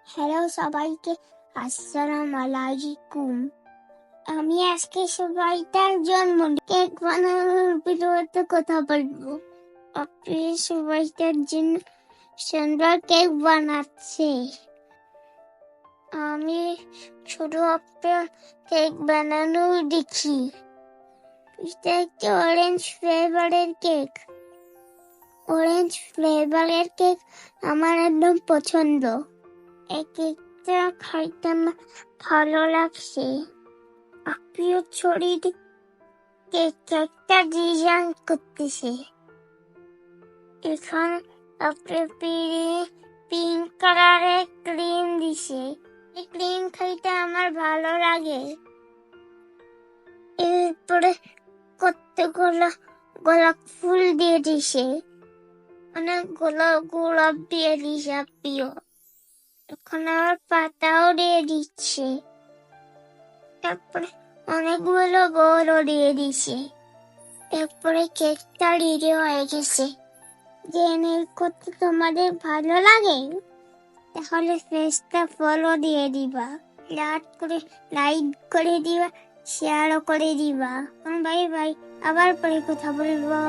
Hello সবাইকে, আসসালামু আলাইকুম। আমি আজকে সবাইটার জন্মদিন কেক বানানোর ভিডিওতে কথা বলবো। আপনি সবাইটার জন্য সুন্দর কেক বানাচ্ছে। আমি ছোট আপনার কেক বানানো দেখি। এটা একটা অরেঞ্জ ফ্লেভারের কেক। অরেঞ্জ ফ্লেভারের কেক আমার একদম পছন্দ। এই কেকটা খাইতে আমার ভালো লাগছে। আপনিও ছড়িয়ে কেকটা ডিজাইন করতেছে। এখন আপনি পিঙ্ক কালারের ক্রিম দিছে। এই ক্রিম খাইতে আমার ভালো লাগে। এরপরে কতগুলো গোলাপ ফুল দিয়ে দিছে। অনেকগুলো গোলাপ দিয়ে দিছে আপনিও। এখন আবার পাতাও দিয়ে দিচ্ছে। তারপরে অনেকগুলো গোলও দিয়ে দিছে। এরপরে কেকটা রেডি হয়ে গেছে। জেনে করতে তোমাদের ভালো লাগে তাহলে পেজটা ফলো দিয়ে দিবা, লাইক করে দিবা, শেয়ারও করে দিবা। বাই বাই, আবার পরে কথা বলবো।